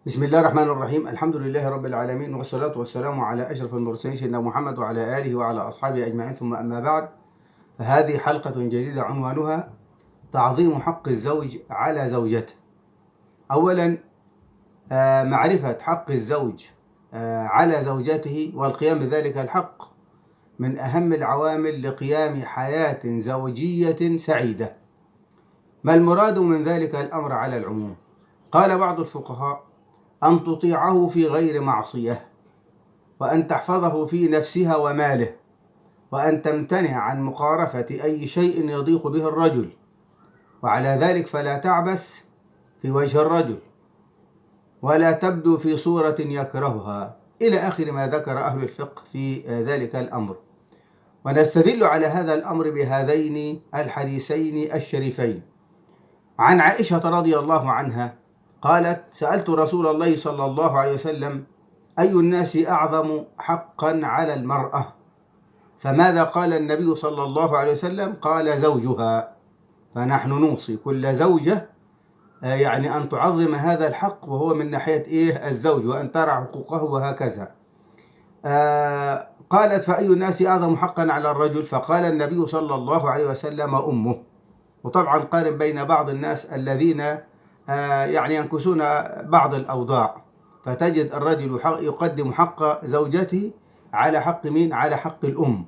بسم الله الرحمن الرحيم. الحمد لله رب العالمين، والصلاة والسلام على أشرف المرسلين سيدنا محمد وعلى آله وعلى أصحابه أجمعين، ثم أما بعد. فهذه حلقة جديدة عنوانها تعظيم حق الزوج على زوجته. أولا، معرفة حق الزوج على زوجته والقيام بذلك الحق من أهم العوامل لقيام حياة زوجية سعيدة. ما المراد من ذلك الأمر على العموم؟ قال بعض الفقهاء: أن تطيعه في غير معصية، وأن تحفظه في نفسها وماله، وأن تمتنع عن مقارفة أي شيء يضيق به الرجل، وعلى ذلك فلا تعبث في وجه الرجل، ولا تبدو في صورة يكرهها، إلى آخر ما ذكر أهل الفقه في ذلك الأمر. ونستدل على هذا الأمر بهذين الحديثين الشريفين. عن عائشة رضي الله عنها قالت: سألت رسول الله صلى الله عليه وسلم: أي الناس أعظم حقا على المرأة؟ فماذا قال النبي صلى الله عليه وسلم؟ قال: زوجها. فنحن نوصي كل زوجة يعني أن تعظم هذا الحق، وهو من ناحية الزوج، وأن ترى حقوقه وهكذا. قالت: فأي الناس أعظم حقا على الرجل؟ فقال النبي صلى الله عليه وسلم: أمه. وطبعا قارن بين بعض الناس الذين يعني ينكسون بعض الأوضاع، فتجد الرجل يقدم حق زوجته على حق مين؟ على حق الأم.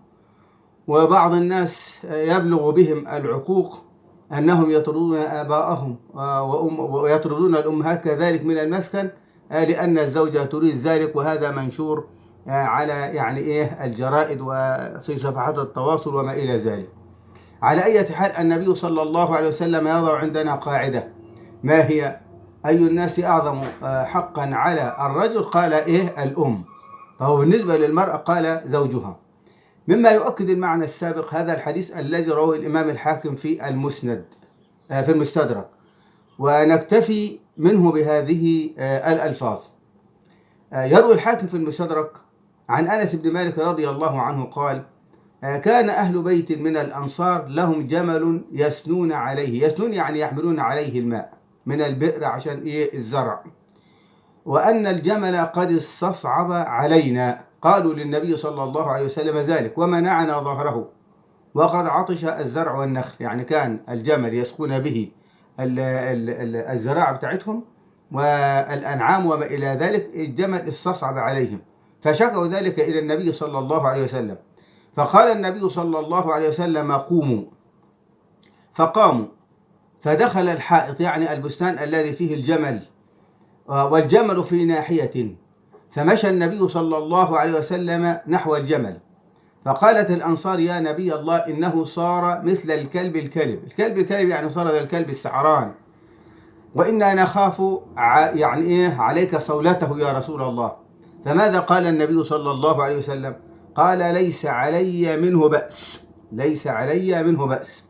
وبعض الناس يبلغ بهم العقوق أنهم يطردون آباءهم ويطردون الأمهات كذلك من المسكن، لأن الزوجة تريد ذلك، وهذا منشور على يعني الجرائد وفي صفحات التواصل وما إلى ذلك. على أي حال، النبي صلى الله عليه وسلم يضع عندنا قاعدة. ما هي؟ أي الناس أعظم حقا على الرجل؟ قال الأم. فهو بالنسبة للمرأة قال زوجها. مما يؤكد المعنى السابق هذا الحديث الذي رواه الإمام الحاكم في المسند في المستدرك، ونكتفي منه بهذه الألفاظ. يروي الحاكم في المستدرك عن أنس بن مالك رضي الله عنه قال: كان أهل بيت من الأنصار لهم جمل يسنون عليه، يسنون يعني يحملون عليه الماء من البئر عشان الزرع، وأن الجمل قد استصعب علينا. قالوا للنبي صلى الله عليه وسلم ذلك ومنعنا ظهره، وقد عطش الزرع والنخل. يعني كان الجمل يسقون به الزراعة بتاعتهم والأنعام وما إلى ذلك، الجمل استصعب عليهم، فشكوا ذلك إلى النبي صلى الله عليه وسلم. فقال النبي صلى الله عليه وسلم: قوموا. فقاموا، فدخل الحائط يعني البستان الذي فيه الجمل، والجمل في ناحية، فمشى النبي صلى الله عليه وسلم نحو الجمل. فقالت الأنصار: يا نبي الله، إنه صار مثل الكلب الكلب يعني صار ذا الكلب السعران، وإنا نخاف يعني عليك صولته يا رسول الله. فماذا قال النبي صلى الله عليه وسلم؟ قال: ليس علي منه بأس، ليس علي منه بأس.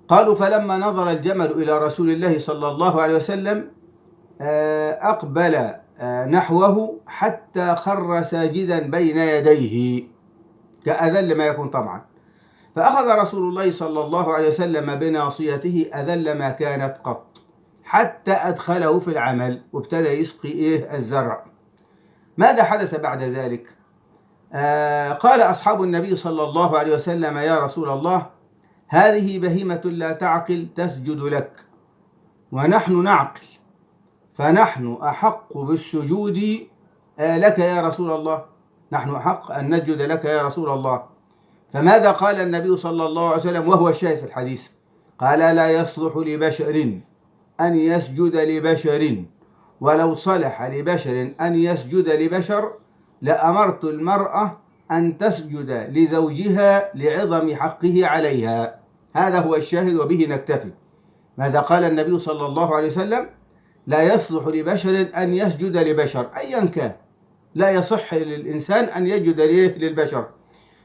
قالوا: فلما نظر الجمل إلى رسول الله صلى الله عليه وسلم أقبل نحوه حتى خر ساجدا بين يديه كأذل ما يكون طبعا. فأخذ رسول الله صلى الله عليه وسلم بناصيته أذل ما كانت قط، حتى أدخله في العمل وابتدى يسقي الزرع. ماذا حدث بعد ذلك؟ قال أصحاب النبي صلى الله عليه وسلم: يا رسول الله، هذه بهيمة لا تعقل تسجد لك، ونحن نعقل، فنحن أحق بالسجود لك يا رسول الله، نحن أحق أن نسجد لك يا رسول الله. فماذا قال النبي صلى الله عليه وسلم وهو الشاهد في الحديث؟ قال: لا يصلح لبشر أن يسجد لبشر، ولو صلح لبشر أن يسجد لبشر لأمرت المرأة أن تسجد لزوجها لعظم حقه عليها. هذا هو الشاهد وبه نكتفي. ماذا قال النبي صلى الله عليه وسلم؟ لا يصلح لبشر أن يسجد لبشر أيا كان، لا يصح للإنسان أن يسجد للبشر،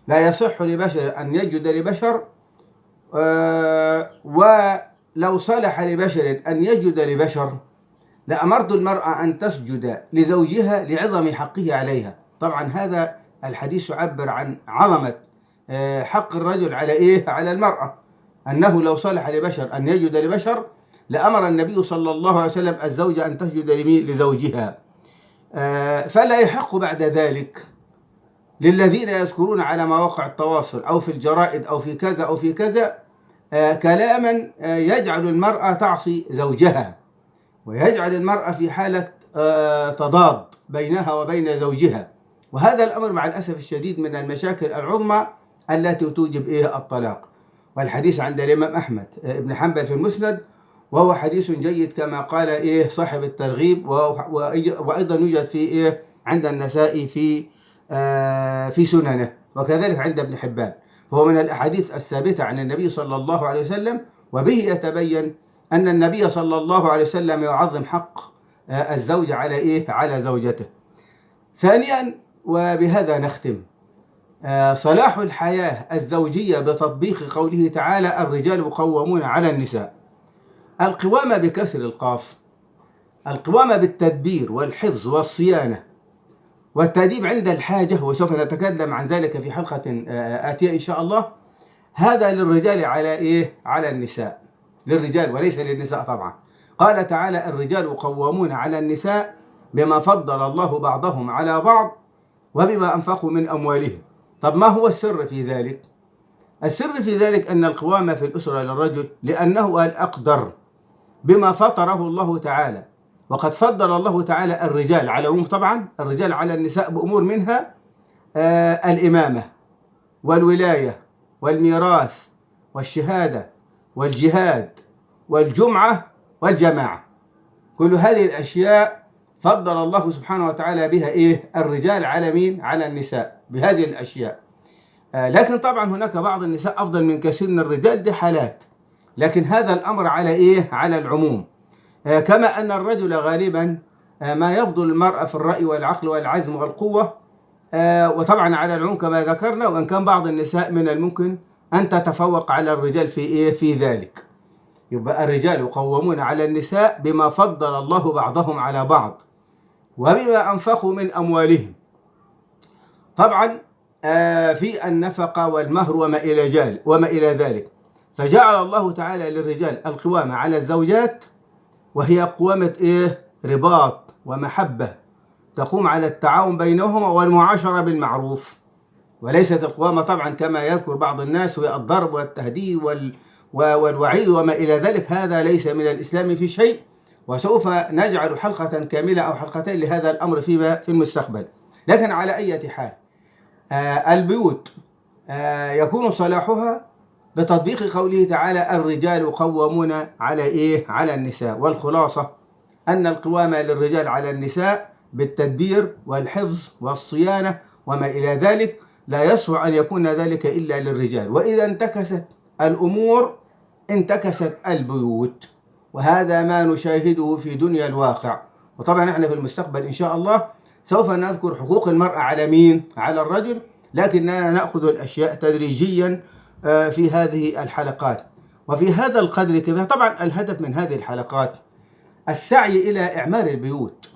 لا يصح لبشر أن يسجد لبشر، ولو صلح لبشر أن يسجد لبشر لأمرت المرأة أن تسجد لزوجها لعظم حقه عليها. طبعا هذا الحديث يعبر عن عظمة حق الرجل على على المرأة، أنه لو صلح لبشر أن يسجد لبشر لأمر النبي صلى الله عليه وسلم الزوجة أن تسجد لزوجها. فلا يحق بعد ذلك للذين يذكرون على مواقع التواصل أو في الجرائد أو في كذا أو في كذا كلاما يجعل المرأة تعصي زوجها، ويجعل المرأة في حالة تضاد بينها وبين زوجها. وهذا الأمر مع الأسف الشديد من المشاكل العظمى التي توجب الطلاق. والحديث عند الإمام أحمد بن حنبل في المسند، وهو حديث جيد كما قال صاحب الترغيب، وأيضا يوجد في عند النسائي في سننه، وكذلك عند ابن حبان. فهو من الأحاديث الثابتة عن النبي صلى الله عليه وسلم، وبه يتبين أن النبي صلى الله عليه وسلم يعظم حق الزوج على زوجته. ثانيا، وبهذا نختم، صلاح الحياة الزوجية بتطبيق قوله تعالى: الرجال قوامون على النساء. القوامة بكسر القاف، القوامة بالتدبير والحفظ والصيانة والتأديب عند الحاجة، وسوف نتكلم عن ذلك في حلقة آتية إن شاء الله. هذا للرجال على النساء، للرجال وليس للنساء طبعا. قال تعالى: الرجال قوامون على النساء بما فضل الله بعضهم على بعض وبما أنفقوا من أموالهم. طب ما هو السر في ذلك؟ السر في ذلك أن القوامة في الأسرة للرجل لأنه الأقدر بما فطره الله تعالى، وقد فضل الله تعالى الرجال على العموم طبعا، الرجال على النساء بأمور منها الإمامة والولاية والميراث والشهادة والجهاد والجمعة والجماعة. كل هذه الأشياء فضل الله سبحانه وتعالى بها الرجال على مين؟ على النساء بهذه الأشياء. لكن طبعا هناك بعض النساء أفضل من كثير من الرجال، دي حالات، لكن هذا الأمر على العموم. كما أن الرجل غالبا ما يفضل المرأة في الرأي والعقل والعزم والقوة، وطبعا على العموم كما ذكرنا، وإن كان بعض النساء من الممكن أن تتفوق على الرجال في ذلك. يبقى الرجال قوامون على النساء بما فضل الله بعضهم على بعض وبما أنفقوا من أموالهم. طبعا في النفقة والمهر وما إلى ذلك. فجعل الله تعالى للرجال القوامة على الزوجات، وهي قوامة رباط ومحبة تقوم على التعاون بينهما والمعاشرة بالمعروف، وليست القوامة طبعا كما يذكر بعض الناس هي الضرب والتهديد والوعيد وما إلى ذلك. هذا ليس من الإسلام في شيء، وسوف نجعل حلقة كاملة أو حلقتين لهذا الأمر في المستقبل. لكن على أي حال، البيوت يكون صلاحها بتطبيق قوله تعالى: الرجال قوامون على النساء. والخلاصة أن القوامة للرجال على النساء بالتدبير والحفظ والصيانة وما إلى ذلك، لا يصح أن يكون ذلك إلا للرجال. وإذا انتكست الأمور انتكست البيوت، وهذا ما نشاهده في دنيا الواقع. وطبعا احنا في المستقبل إن شاء الله سوف نذكر حقوق المرأة على مين؟ على الرجل، لكننا نأخذ الأشياء تدريجيا في هذه الحلقات. وفي هذا القدر كذا طبعا الهدف من هذه الحلقات السعي إلى إعمار البيوت،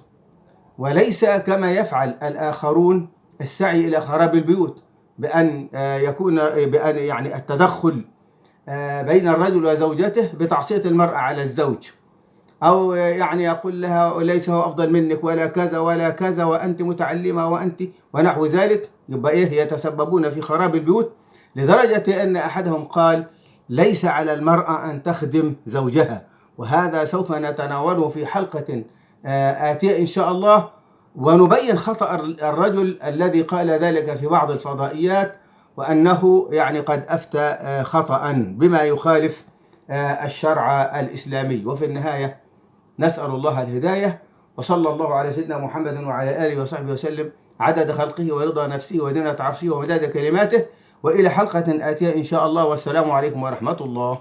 وليس كما يفعل الآخرون السعي إلى خراب البيوت بأن يعني التدخل بين الرجل وزوجته بتعصية المرأة على الزوج، أو يعني يقول لها ليس هو أفضل منك ولا كذا ولا كذا وأنت متعلمة وأنت ونحو ذلك. يبقى يتسببون في خراب البيوت، لدرجة أن أحدهم قال: ليس على المرأة أن تخدم زوجها. وهذا سوف نتناوله في حلقة آتية إن شاء الله، ونبين خطأ الرجل الذي قال ذلك في بعض الفضائيات، وأنه يعني قد أفتى خطأ بما يخالف الشرع الإسلامي. وفي النهاية نسأل الله الهداية، وصلى الله على سيدنا محمد وعلى آله وصحبه وسلم عدد خلقه ورضا نفسه وزنة عرشه ومداد كلماته. وإلى حلقة آتية إن شاء الله، والسلام عليكم ورحمة الله.